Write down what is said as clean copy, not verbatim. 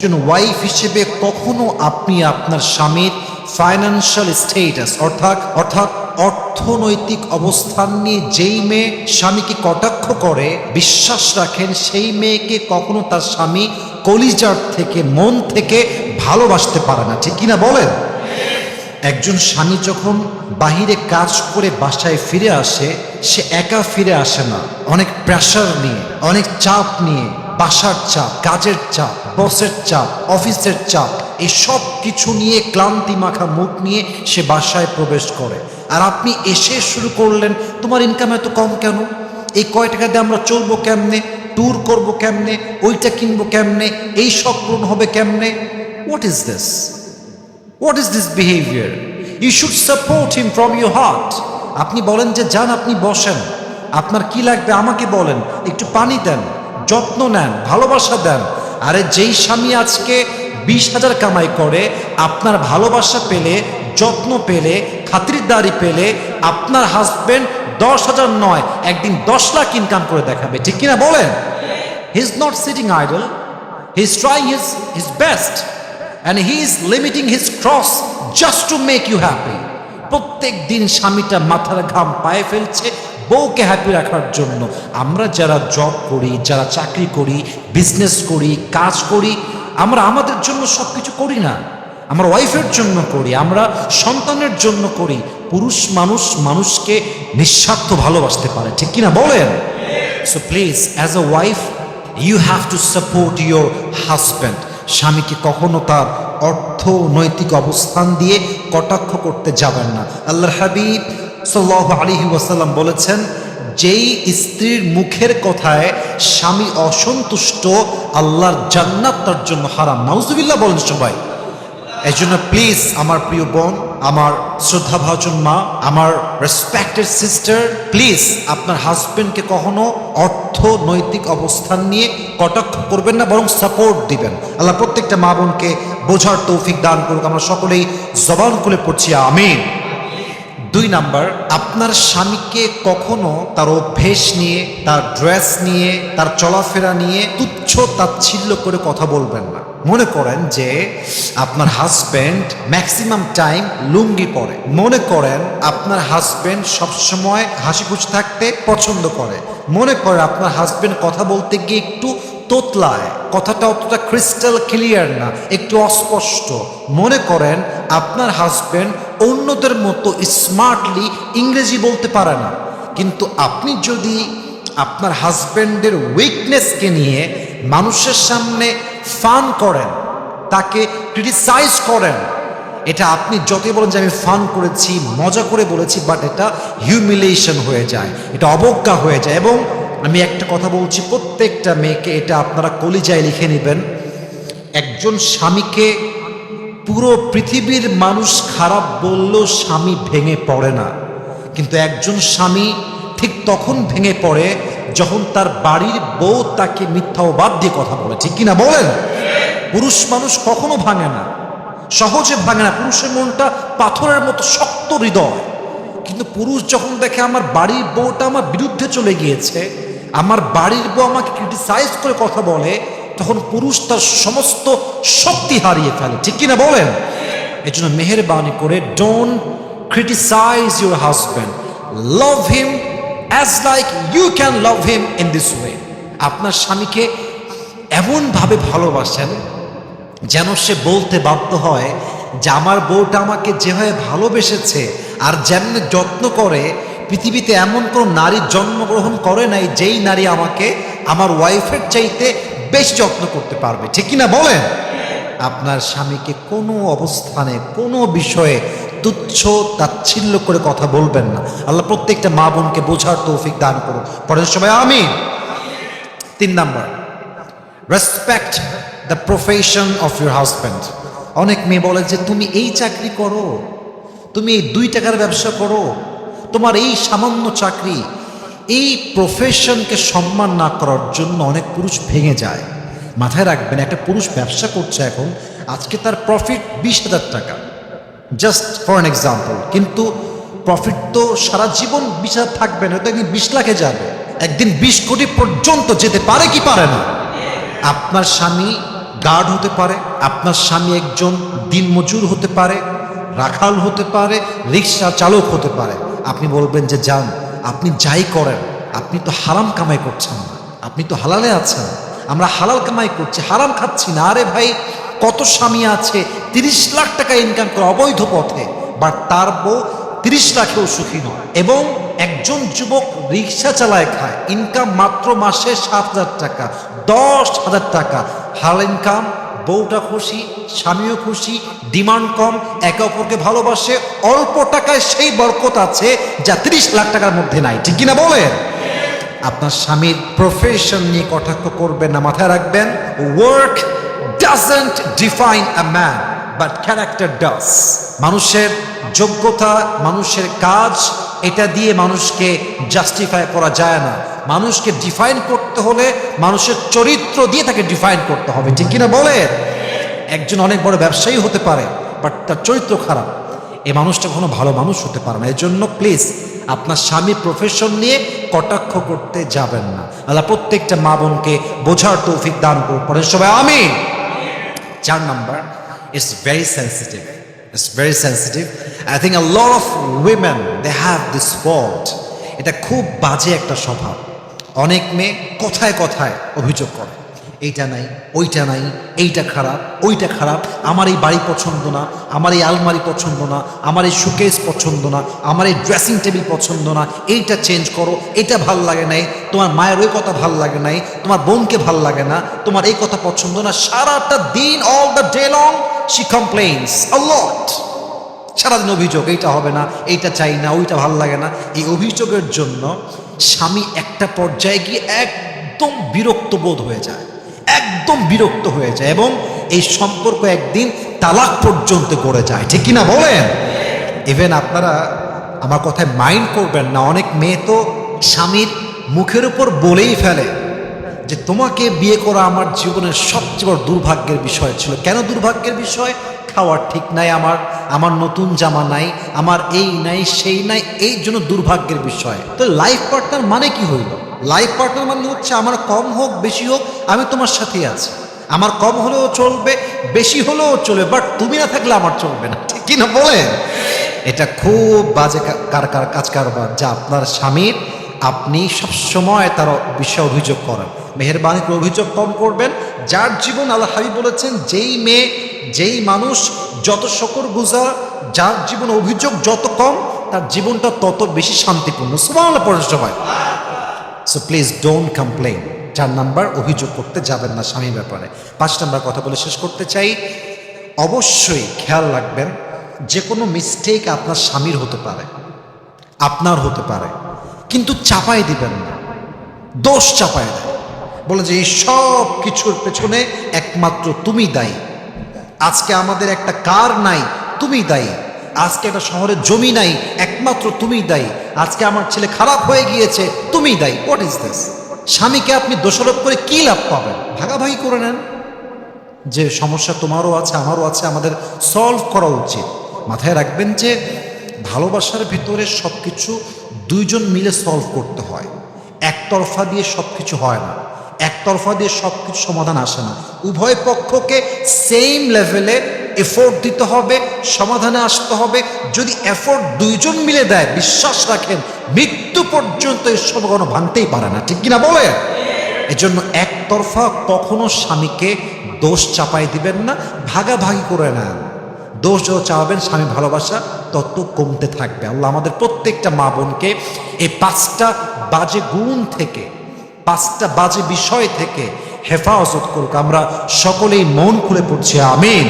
একজন ওয়াইফ হিসেবে কখনো আপনি আপনার স্বামীর ফাইন্যান্সিয়াল স্টেটাস অর্থাৎ অর্থনৈতিক অবস্থান নিয়ে যেই মেয়ে স্বামীকে কটাক্ষ করে বিশ্বাস রাখেন সেই মেয়েকে কখনো তার স্বামী কলিজার থেকে মন থেকে ভালোবাসতে পারে না, ঠিক কিনা বলেন? একজন স্বামী যখন বাহিরে কাজ করে বাসায় ফিরে আসে, সে একা ফিরে আসে না, অনেক প্রেশার নিয়ে, অনেক চাপ নিয়ে, বাসার চাপ, কাজের চাপ, বসের চাপ, অফিসের চাপ, এই সব কিছু নিয়ে ক্লান্তি মাখা মুখ নিয়ে সে বাসায় প্রবেশ করে। আর আপনি এসে শুরু করলেন, তোমার ইনকাম এত কম কেন, এই কয় টাকা দিয়ে আমরা চলবো কেমনে, ট্যুর করবো কেমনে, ওইটা কিনবো কেমনে, এই সব পূরণ হবে কেমনে? What is this? What is this behavior? You should support him from your heart. আপনি বলেন যে যান, আপনি বসেন, আপনার কি লাগবে আমাকে বলেন, একটু পানি দেন, যত্ন নেন, ভালোবাসা দেন। আরে যেই স্বামী আজকে 20,000 কামাই করে, আপনার ভালোবাসা পেলে, যত্ন পেলে, খাতিরদারি পেলে, আপনার হাজবেন্ড 10,000 নয়, একদিন 10 লাখ ইনকাম করে দেখাবে, ঠিক কিনা বলেন? He is not sitting idle. He is trying his best. And he is limiting his cross just to make you happy. প্রত্যেক দিন স্বামীটা মাথার ঘাম পায়ে ফেলছে বউকে হ্যাপি রাখার জন্য। আমরা যারা জব করি, যারা চাকরি করি, বিজনেস করি, কাজ করি, আমরা আমাদের জন্য সব কিছু করি না, আমরা ওয়াইফের জন্য করি, আমরা সন্তানের জন্য করি। পুরুষ মানুষ মানুষকে নিঃস্বার্থ ভালোবাসতে পারে, ঠিক কিনা বলেন? So please, as a wife you have to support your husband. স্বামীকে কখনো তার অর্থনৈতিক অবস্থান দিয়ে কটাক্ষ করতে যাবেন না। আল্লাহর হাবিব সাল্লাল্লাহু আলাইহি ওয়াসাল্লাম বলেছেন, যেই স্ত্রীর মুখের কথায় স্বামী অসন্তুষ্ট, আল্লাহর জান্নাত তার জন্য হারাম। নাউজুবিল্লাহ বলেন সবাই। এই জন্য প্লিজ আমার প্রিয় বোন, আমার শ্রদ্ধাভাজন মা, আমার রেসপেক্টেড সিস্টার, প্লিজ আপনার হাজবেন্ডকে কখনো অর্থনৈতিক অবস্থান নিয়ে কটাক্ষ করবেন না, বরং সাপোর্ট দিবেন। আল্লাহ প্রত্যেকটা মা বোনকে বোঝার তৌফিক দান করুক। আমরা সকলেই জবান খুলে পড়ছি আমিন। 2 নাম্বার, আপনার স্বামীকে কখনো তার অভ্যেস নিয়ে, তার ড্রেস নিয়ে, তার চলাফেরা নিয়ে তুচ্ছ তাচ্ছিল্য করে কথা বলবেন না। মনে করেন যে আপনার হাজব্যান্ড ম্যাক্সিমাম টাইম লুঙ্গি পরে, মনে করেন আপনার হাজব্যান্ড সবসময় হাসি খুশি থাকতে পছন্দ করে, মনে করেন আপনার হাজব্যান্ড কথা বলতে গিয়ে একটু তোতলায়, কথাটা অতটা ক্রিস্টাল ক্লিয়ার না, একটু অস্পষ্ট, মনে করেন আপনার হাজব্যান্ড অন্যদের মতো স্মার্টলি ইংরেজি বলতে পারে না, কিন্তু আপনি যদি আপনার হাজব্যান্ডের উইকনেসকে নিয়ে মানুষের সামনে ফান করেন, তাকে ক্রিটিসাইজ করেন, এটা আপনি যতই বলেন যে আমি ফান করেছি, মজা করে বলেছি, বাট এটা হিউমিলিয়েশন হয়ে যায়, এটা অবজ্ঞা হয়ে যায়। এবং আমি একটা কথা বলছি প্রত্যেকটা মেয়েকে, এটা আপনারা কলিজায় লিখে নেবেন, একজন স্বামীকে পুরো পৃথিবীর মানুষ খারাপ বললেও স্বামী ভেঙে পড়ে না, কিন্তু একজন স্বামী ঠিক তখন ভেঙে পড়ে যখন তার বাড়ির বউ তাকে মিথ্যা অবাদ দিয়ে কথা বলে, ঠিক কিনা বলেন? পুরুষ মানুষ কখনো ভাঙে না, সহজে ভাঙে না, পুরুষের মনটা পাথরের মতো শক্ত হৃদয়। কিন্তু পুরুষ যখন দেখে আমার বাড়ির বউটা আমার বিরুদ্ধে চলে গিয়েছে, আমার বাড়ির বউ আমাকে ক্রিটিসাইজ করে কথা বলে, তখন পুরুষ তার সমস্ত শক্তি হারিয়ে ফেলে, ঠিক কিনা বলেন? এই জন্য মেহেরবানি করে don't criticize your husband, love him as like you can love him in this way. আপনার স্বামীকে এমনভাবে ভালোবাসেন যেন সে বলতে বাধ্য হয় যে আমার বউটা আমাকে যেভাবে ভালোবেসেছে আর যেমনি যত্ন করে, পৃথিবীতে এমন কোনো নারী জন্মগ্রহণ করে নাই যেই নারী আমাকে আমার ওয়াইফের চাইতে বেশি যত্ন করতে পারবে, ঠিক কিনা বলেন? আপনার স্বামীকে কোনো অবস্থানে, কোনো বিষয়ে তুচ্ছ তাচ্ছিল্য করে কথা বলবেন না। আল্লাহ প্রত্যেকটা মা বোনকে বোঝার তৌফিক দান করুন। পরের সবাই আমিন। 3 number, respect the profession of your husband. অনেক মেয়ে বলে যে তুমি এই চাকরি করো, তুমি এই 2 টাকার ব্যবসা করো, তোমার এই সামান্য চাকরি। এই প্রফেশনকে সম্মান না করার জন্য অনেক পুরুষ ভেঙে যায়। মাথায় রাখবেন, একটা পুরুষ ব্যবসা করছে এখন, আজকে তার প্রফিট 20,000 টাকা, জাস্ট ফর অ্যান এক্সাম্পল, কিন্তু প্রফিট তো সারা জীবন 20,000 থাকবে না, তো একদিন 20 লাখে যাবে, একদিন 20 কোটি পর্যন্ত যেতে পারে কি পারে না? আপনার স্বামী গার্ড হতে পারে, আপনার স্বামী একজন দিনমজুর হতে পারে, রাখাল হতে পারে, রিক্সা চালক হতে পারে। আপনি বলবেন যে যান, আপনি যাই করেন, আপনি তো হারাম কামাই করছেন না, আপনি তো হালালে আছেন। আমরা হালাল কামাই করছি, হারাম খাচ্ছি না। আরে ভাই, কত স্বামী আছে 30 লাখ টাকা ইনকাম করে অবৈধ পথে, বাট তার বউ 30 লাখেও সুখী নয়। এবং একজন যুবক রিক্সা চালায় খায়, ইনকাম মাত্র মাসে 7,000 টাকা, 10,000 টাকা হালাল ইনকাম, বউটা খুশি, স্বামীও খুশি, ডিমান্ড কম, একে অপরকে ভালোবাসে, অল্প টাকায় সেই বরকত আছে যা 30 লাখ টাকার মধ্যে নাই। ঠিক কিনা বলেন? আপনার স্বামীর প্রফেশন নিয়ে কটাক্ষ করবেন না, মাথায় রাখবেন work doesn't define a man but character does. মানুষের যোগ্যতা, মানুষের কাজ, এটা দিয়ে মানুষকে জাস্টিফাই করা যায় না। মানুষকে ডিফাইন করতে হলে মানুষের চরিত্র দিয়ে তাকে ডিফাইন করতে হবে। ঠিক কিনা বলেন? একজন অনেক বড় ব্যবসায়ী হতে পারে, বাট তার চরিত্র খারাপ, এই মানুষটা কোনো ভালো মানুষ হতে পারে না। এর জন্য প্লিজ আপনার স্বামী প্রফেশন নিয়ে কটাক্ষ করতে যাবেন না। আল্লাহ প্রত্যেকটা মা বোনকে বোঝার তৌফিক দান করুন, পরে সবাই আমিন। 4 number, it's very sensitive. It's very sensitive. I think a lot of women, they have this fault. এটা খুব বাজে একটা স্বভাব। অনেক মেয়ে কথায় কথায় অভিযোগ করে, এইটা নাই, ওইটা নাই, এইটা খারাপ, ওইটা খারাপ, আমার এই বাড়ি পছন্দ না, আমার এই আলমারি পছন্দ না, আমার এই শোকেস পছন্দ না, আমার এই ড্রেসিং টেবিল পছন্দ না, এইটা চেঞ্জ করো, এটা ভাল লাগে নাই, তোমার মায়ের ওই কথা ভাল লাগে নাই, তোমার বোনকে ভাল লাগে না, তোমার এই কথা পছন্দ না। সারাটা দিন, all the day long she complains a lot. সারাদিন অভিযোগ, এইটা হবে না, এইটা চাই না, ওইটা ভাল লাগে না। এই অভিযোগের জন্য স্বামী একটা পর্যায়ে গিয়ে একদম বিরক্ত বোধ হয়ে যায়, একদম বিরক্ত হয়ে যায়, এবং এই সম্পর্ক একদিন তালাক পর্যন্ত গড়ে যায়। ঠিক কিনা বলেন? ইভেন আপনারা আমার কথায় মাইন্ড করবেন না, অনেক মেয়ে তো স্বামীর মুখের উপর বলেই ফেলে যে তোমাকে বিয়ে করা আমার জীবনের সবচেয়ে বড় দুর্ভাগ্যের বিষয় ছিল। কেন দুর্ভাগ্যের বিষয়? খাওয়ার ঠিক নাই আমার, আমার নতুন জামা নাই, আমার এই নাই সেই নাই, এই জন্য দুর্ভাগ্যের বিষয়। তো লাইফ পার্টনার মানে কি হইল? লাইফ পার্টনার মানে হচ্ছে আমার কম হোক বেশি হোক আমি তোমার সাথেই আছি, আমার কম হলেও চলবে, বেশি হলেও চলবে, বাট তুমি না থাকলে আমার চলবে না। ঠিক কিনা বলেন? এটা খুব বাজে কাজ কারবার, যা আপনার স্বামীর আপনি সবসময় তার বিষয়ে অভিযোগ করেন। মেহেরবানি করে অভিযোগ কম করবেন। যার জীবন, আল্লাহ হাবিব বলেছেন, যেই মেয়ে, যেই মানুষ যত শুকরগুজার, যার জীবন অভিযোগ যত কম, তার জীবনটা তত বেশি শান্তিপূর্ণ। সুবহানাল্লাহ পড়েন সবাই। So please don't complain. 4 number, অভিযোগ করতে যাবেন না স্বামীর ব্যাপারে। 5 নাম্বার কথা বলে শেষ করতে চাই, অবশ্যই খেয়াল রাখবেন যে কোনো মিস্টেক আপনার স্বামীর হতে পারে, আপনার হতে পারে, কিন্তু চাপাই দিবেন না, দোষ চাপায় দেয়, বলে যে এই সব কিছুর পেছনে একমাত্র তুমি দায়ী। আজকে আমাদের একটা কার নাই, তুমি দায়ী। আজকে একটা শহরে জমি নাই, একমাত্র তুমি দায়ী। আজকে আমার ছেলে খারাপ হয়ে গিয়েছে, তুমি দায়ী। What is this? স্বামীকে আপনি দোষারোপ করে কি লাভ পাবেন? ভাগাভাগি করে নেন, যে সমস্যা তোমারও আছে আমারও আছে, আমাদের সলভ করা উচিত। মাথায় রাখবেন যে ভালোবাসার ভিতরে সব কিছু দুইজন মিলে সলভ করতে হয়, একতরফা দিয়ে সব কিছু হয় না, একতরফা দিয়ে সব কিছু সমাধান আসে না। উভয় পক্ষকে সেম লেভেলে এফোর্ট দিতে হবে, সমাধানে আসতে হবে। যদি এফোর্ট দুইজন মিলে দেয়, বিশ্বাস রাখেন মৃত্যু পর্যন্ত এই সম্পর্ক ভাঙতেই পারে না। ঠিক কিনা বলে? এজন্য একতরফা কখনো স্বামীকে দোষ চাপাই দিবেন না, ভাগাভাগি করে নেন। দোষ যত চাওয়াবেন স্বামী ভালোবাসা তত কমতে থাকবে। আল্লাহ আমাদের প্রত্যেকটা মা বোনকে এই 5টা বাজে গুণ থেকে, 5টা বাজে বিষয় থেকে হেফাজত করুক। আমরা সকলেই মন খুলে পড়ছি আমিন।